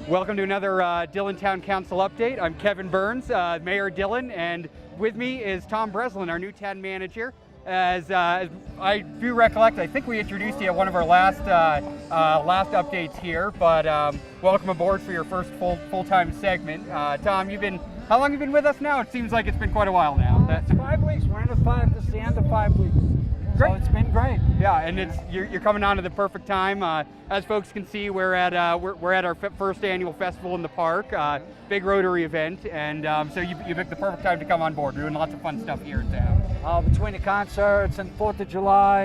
Welcome to another Dillon Town Council update. I'm Kevin Burns, Mayor Dillon, and with me is Tom Breslin, our new town manager. As I do recollect, I think we introduced you at one of our last updates here, but welcome aboard for your first full-time segment. Tom, how long have you been with us now? It seems like it's been quite a while now. It's 5 weeks. We're into this is the end of 5 weeks. Great. So it's been great. Yeah, and you're coming on to the perfect time. As folks can see, we're at our first annual festival in the park, big Rotary event, and so you picked the perfect time to come on board. We're doing lots of fun stuff here in town. Between the concerts and 4th of July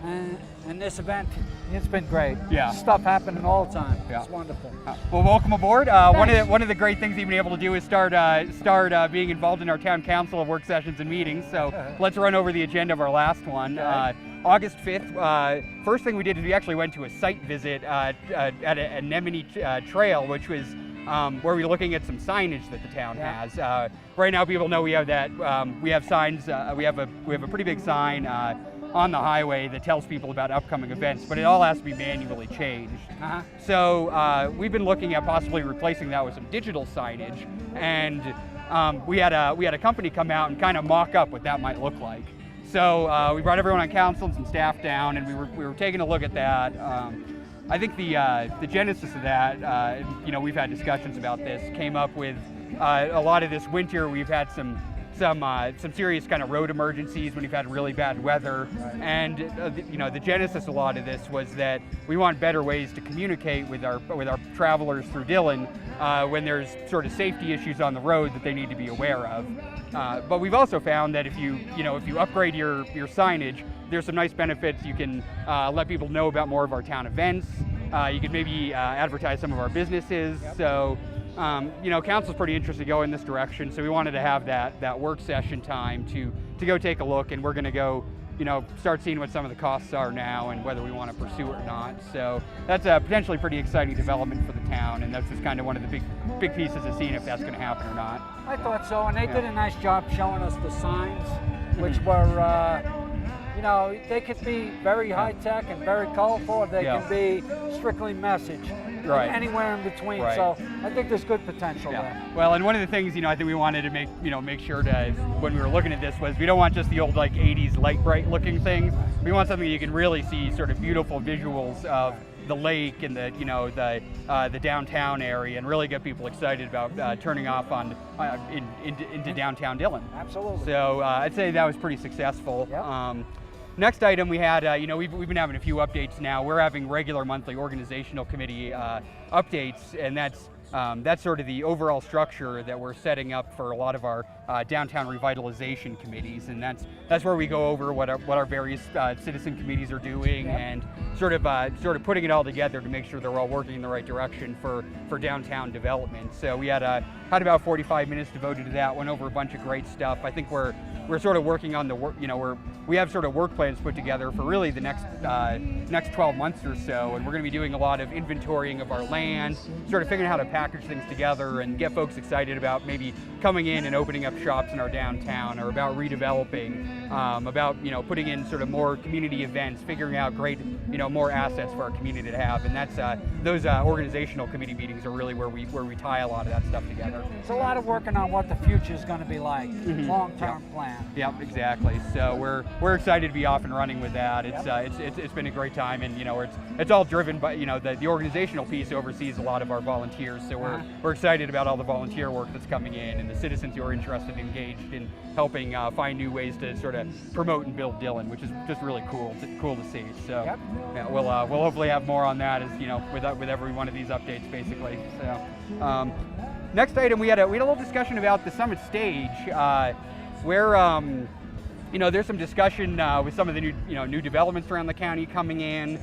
and this event, it's been great. Yeah. Stuff happening all the time. Yeah. It's wonderful. Well, welcome aboard. One of the great things you've been able to do is start being involved in our town council of work sessions and meetings. So let's run over the agenda of our last one. Okay. August 5th, first thing we did is we actually went to a site visit at an anemone trail, which was where we're looking at some signage that the town has. Right now, people know we have that. We have signs. We have a pretty big sign on the highway that tells people about upcoming events, but it all has to be manually changed. So we've been looking at possibly replacing that with some digital signage, and we had a company come out and kind of mock up what that might look like. So we brought everyone on council and some staff down, and we were taking a look at that. I think the genesis of that, we've had discussions about this, came up with a lot of this winter. We've had some serious kind of road emergencies when we've had really bad weather, and the genesis of a lot of this was that we want better ways to communicate with our travelers through Dillon when there's sort of safety issues on the road that they need to be aware of. But we've also found that if you upgrade your signage, there's some nice benefits. You can let people know about more of our town events. You could maybe advertise some of our businesses. So. Council's pretty interested to go in this direction, so we wanted to have that work session time to go take a look, and we're going to go, start seeing what some of the costs are now and whether we want to pursue it or not. So that's a potentially pretty exciting development for the town, and that's just kind of one of the big pieces of seeing if that's going to happen or not. I thought so, and they did a nice job showing us the signs, which were, they could be very high-tech and very colorful, or they can be strictly message. Right. Anywhere in between, right. So I think there's good potential there. Well, and one of the things I think we wanted to make sure to, when we were looking at this, was we don't want just the old 80s light bright looking things. We want something you can really see sort of beautiful visuals of the lake and the downtown area, and really get people excited about turning off into downtown Dillon. Absolutely. So I'd say that was pretty successful. Yep. Next item we had, we've been having a few updates now. We're having regular monthly organizational committee updates, and that's sort of the overall structure that we're setting up for a lot of our downtown revitalization committees, and that's where we go over what our various citizen committees are doing, and sort of putting it all together to make sure they're all working in the right direction for downtown development. So we had about 45 minutes devoted to that. Went over a bunch of great stuff. I think we're sort of working on the work. We have sort of work plans put together for really the next 12 months or so, and we're going to be doing a lot of inventorying of our land, sort of figuring out how to package things together and get folks excited about maybe coming in and opening up shops in our downtown, or about redeveloping, about putting in sort of more community events, figuring out great more assets for our community to have, and that's those organizational committee meetings are really where we tie a lot of that stuff together. It's a lot of working on what the future is going to be like, long-term plan. Yep, exactly. So we're excited to be off and running with that. It's been a great time, and it's all driven by the organizational piece oversees a lot of our volunteers. So we're excited about all the volunteer work that's coming in, and the citizens who are interested and engaged in helping find new ways to sort of promote and build Dillon, which is just really cool to see. So yeah, we'll hopefully have more on that with every one of these updates, basically. So next item, we had a little discussion about the Summit stage, where there's some discussion with some of the new developments around the county coming in.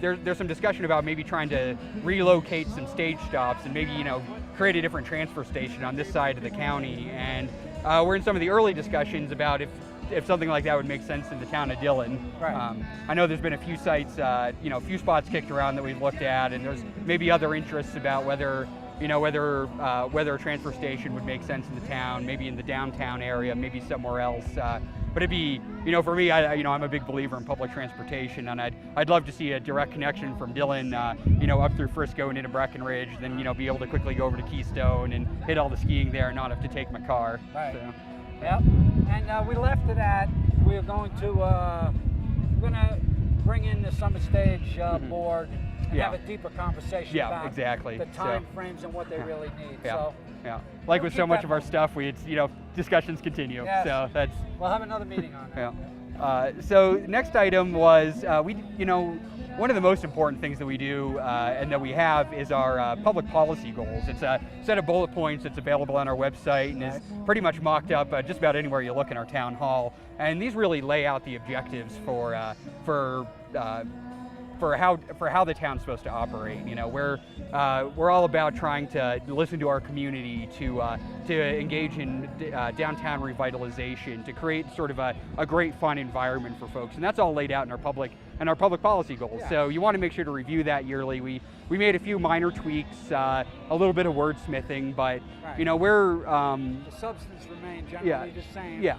There's some discussion about maybe trying to relocate some stage stops and maybe create a different transfer station on this side of the county. And we're in some of the early discussions about if something like that would make sense in the town of Dillon. Right. I know there's been a few sites, a few spots kicked around that we've looked at, and there's maybe other interests about whether whether a transfer station would make sense in the town, maybe in the downtown area, maybe somewhere else. But it'd be, for me, I'm a big believer in public transportation, and I'd love to see a direct connection from Dillon, up through Frisco and into Breckenridge, then be able to quickly go over to Keystone and hit all the skiing there, and not have to take my car. Right. So. Yep. And we left it at we're going to bring in the Summit Stage board and have a deeper conversation about exactly. the time frames and what they really need. Yeah. So. Yeah, like with so much of our stuff, discussions continue. Yes. So that's. We'll have another meeting on that. Yeah. So next item was one of the most important things that we do and that we have is our public policy goals. It's a set of bullet points that's available on our website and is pretty much mocked up just about anywhere you look in our town hall. And these really lay out the objectives for how the town's supposed to operate. We're all about trying to listen to our community, to engage in downtown revitalization, to create sort of a great fun environment for folks, and that's all laid out in our public policy goals. Yeah. So you want to make sure to review that yearly. We made a few minor tweaks, a little bit of wordsmithing, but we're the substance remained generally the same. Yeah.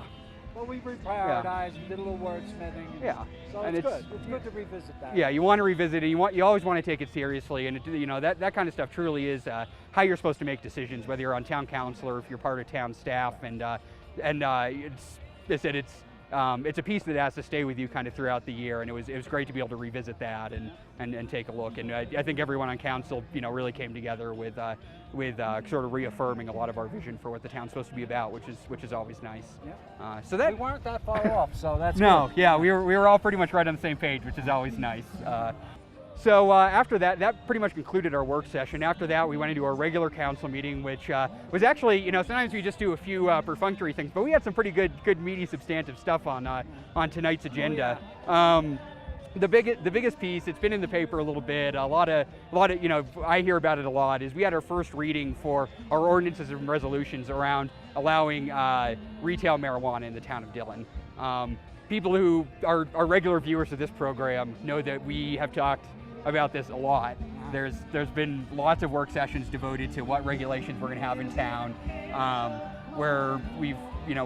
Well, we reprioritized, did a little wordsmithing. Yeah, so it's good. It's good to revisit that. Yeah, you want to revisit it. You always want to take it seriously, and that kind of stuff truly is how you're supposed to make decisions, whether you're on town council or if you're part of town staff. And it's a piece that has to stay with you kind of throughout the year, and it was great to be able to revisit that and take a look. And I think everyone on council really came together with sort of reaffirming a lot of our vision for what the town's supposed to be about, which is always nice. Yeah. So that we weren't that far off, so that's no, good. Yeah, we were all pretty much right on the same page, which is always nice. So after that pretty much concluded our work session. After that, we went into our regular council meeting, which was actually, sometimes we just do a few perfunctory things, but we had some pretty good meaty, substantive stuff on tonight's agenda. Oh, yeah. The biggest piece, it's been in the paper a little bit, a lot of, I hear about it a lot, is we had our first reading for our ordinances and resolutions around allowing retail marijuana in the town of Dillon. People who are regular viewers of this program know that we have talked about this a lot. There's been lots of work sessions devoted to what regulations we're going to have in town, where we've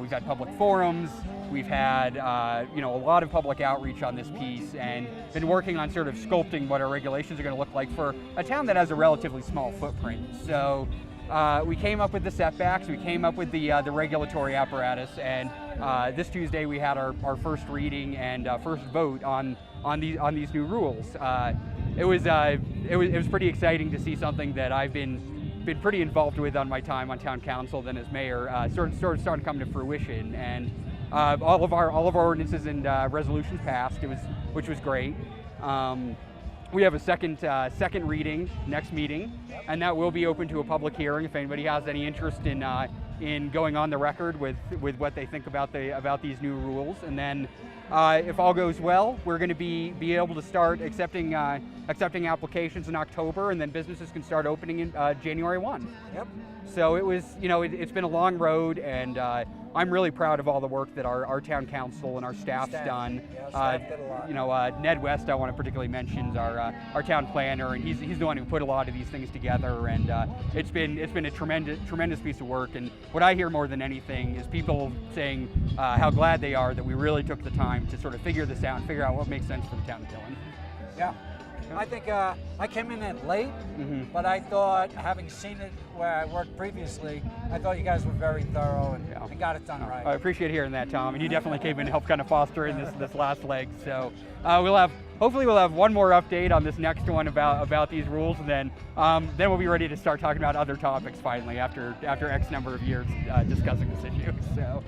had public forums, we've had a lot of public outreach on this piece, and been working on sort of sculpting what our regulations are going to look like for a town that has a relatively small footprint. So we came up with the setbacks, we came up with the regulatory apparatus, and this Tuesday we had our first reading and first vote on these new rules. It was pretty exciting to see something that I've been pretty involved with on my time on town council, then as mayor, sort of starting to come to fruition. And all of our ordinances and resolutions passed, which was great. We have a second reading next meeting, and that will be open to a public hearing if anybody has any interest in going on the record with what they think about these new rules. And then if all goes well, we're going to be able to start accepting applications in October, and then businesses can start opening in January 1. Yep. So it was, it's been a long road, and I'm really proud of all the work that our town council and our staff's done. Yeah, staff did a lot. Ned West, I want to particularly mention, is our town planner, and he's the one who put a lot of these things together. And it's been a tremendous piece of work. And what I hear more than anything is people saying how glad they are that we really took the time to sort of figure this out and figure out what makes sense for the town of Dillon. Yeah. I think I came in at late, but I thought, having seen it where I worked previously, I thought you guys were very thorough and got it done right. I appreciate hearing that, Tom, and you definitely came in to help kind of foster in this last leg. So hopefully we'll have one more update on this next one about these rules, and then we'll be ready to start talking about other topics finally after X number of years discussing this issue. So,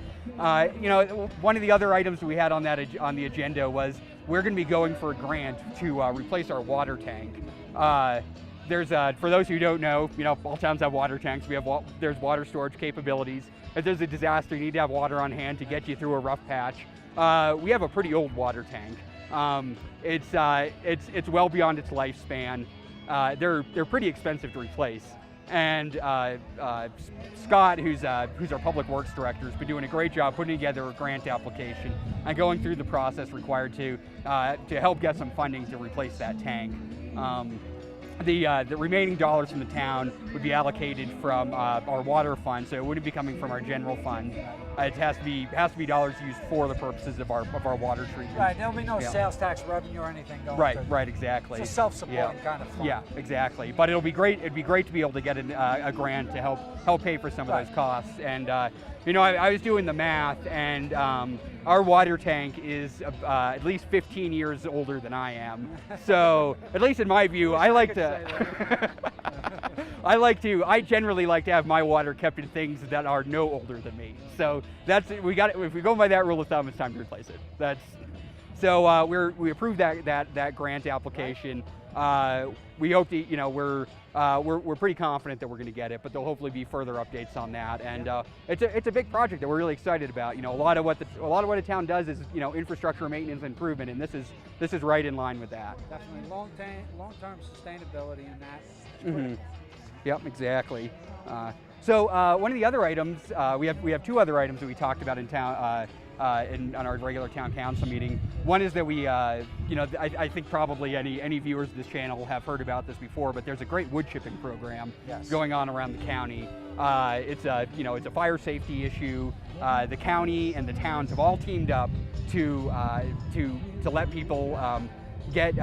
one of the other items we had on the agenda was we're going to be going for a grant to replace our water tank. There's for those who don't know, all towns have water tanks. There's water storage capabilities. If there's a disaster, you need to have water on hand to get you through a rough patch. We have a pretty old water tank. It's well beyond its lifespan. They're pretty expensive to replace. And Scott, who's our public works director, has been doing a great job putting together a grant application and going through the process required to help get some funding to replace that tank. the remaining dollars from the town would be allocated from our water fund, so it wouldn't be coming from our general fund. It has to be dollars used for the purposes of our water treatment. Right. There'll be no sales tax revenue or anything going. Right. Exactly. It's a self-supporting kind of fund. Yeah, exactly. But it'll be great. It'd be great to be able to get a grant to help pay for some of those costs. And I was doing the math, and our water tank is at least 15 years older than I am. So, at least in my view, I generally like to have my water kept in things that are no older than me. So if we go by that rule of thumb, it's time to replace it. So we approved that grant application. We hope to, we're pretty confident that we're going to get it, but there'll hopefully be further updates on that. And it's a big project that we're really excited about. A lot of what a town does is infrastructure maintenance and improvement, and this is right in line with that. Definitely long-term sustainability in that. Mm-hmm. Yep, exactly. So one of the other items, we have two other items that we talked about in town on our regular town council meeting. One is that we, I think probably any viewers of this channel have heard about this before, but there's a great wood chipping program going on around the county. It's a fire safety issue. The county and the towns have all teamed up to let people get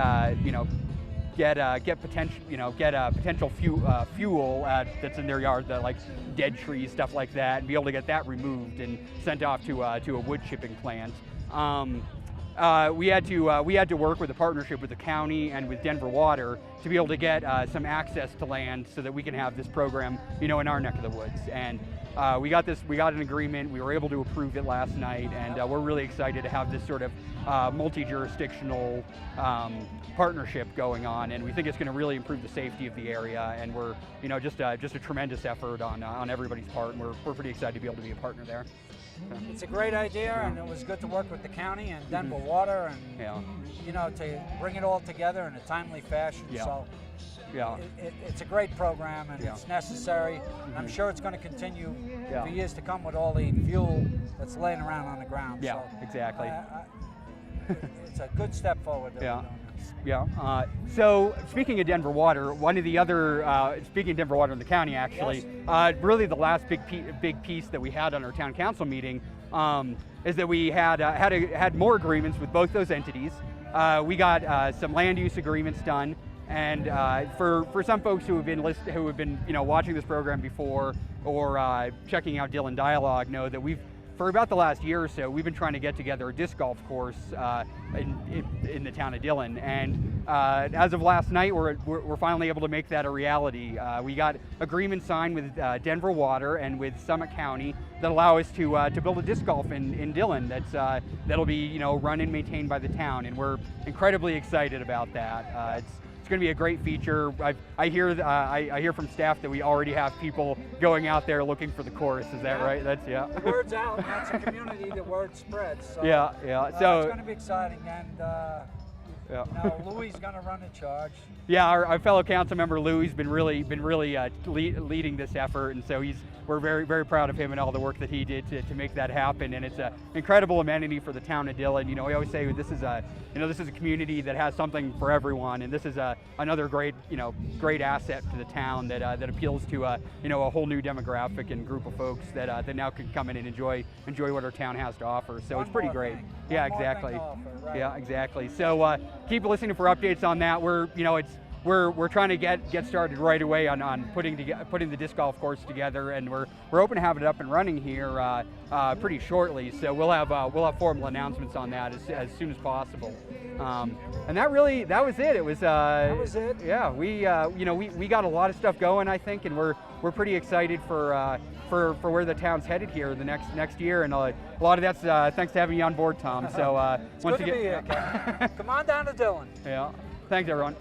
potential fuel that's in their yard, like dead trees, stuff like that, and be able to get that removed and sent off to a wood chipping plant. We had to work with a partnership with the county and with Denver Water to be able to get some access to land so that we can have this program, in our neck of the woods. And we got an agreement. We were able to approve it last night, and we're really excited to have this sort of multi-jurisdictional partnership going on, and we think it's going to really improve the safety of the area. And we're, just a tremendous effort on everybody's part, and we're pretty excited to be able to be a partner there. It's a great idea, and it was good to work with the county and Denver Water, and to bring it all together in a timely fashion. So it's a great program, and it's necessary. I'm sure it's going to continue for years to come with all the fuel that's laying around on the ground. Yeah, so, exactly. It's a good step forward. So speaking of Denver Water, one of the other, speaking of Denver Water in the county actually, really the last big piece that we had on our town council meeting is that we had more agreements with both those entities. We got some land use agreements done, and for some folks who have been watching this program before or checking out Dillon Dialogue know that for about the last year or so, we've been trying to get together a disc golf course in the town of Dillon, and as of last night, we're finally able to make that a reality. We got agreements signed with Denver Water and with Summit County that allow us to build a disc golf in Dillon that'll be run and maintained by the town, and we're incredibly excited about that. It's going to be a great feature. I hear from staff that we already have people going out there looking for the course. Is that right? The word's out. That's a community. The word spreads. So, So it's going to be exciting, and Louis is going to run in charge. Yeah, our fellow council member Louis been really leading this effort, and so we're very, very proud of him and all the work that he did to make that happen. And it's an incredible amenity for the town of Dillon. We always say this is a community that has something for everyone, and this is another great asset to the town that appeals to a whole new demographic and group of folks that now can come in and enjoy what our town has to offer. So it's pretty great. Yeah, exactly. Yeah, exactly. So keep listening for updates on that. We're trying to get started right away on putting the disc golf course together, and we're hoping to have it up and running here pretty shortly. So we'll have formal announcements on that as soon as possible. And that was it. It was that was it. Yeah, we got a lot of stuff going, I think, and we're pretty excited for where the town's headed here the next year, and a lot of that's thanks to having you on board, Tom. So it's good to be here, Kevin. Come on down to Dillon. Yeah. Thanks, everyone.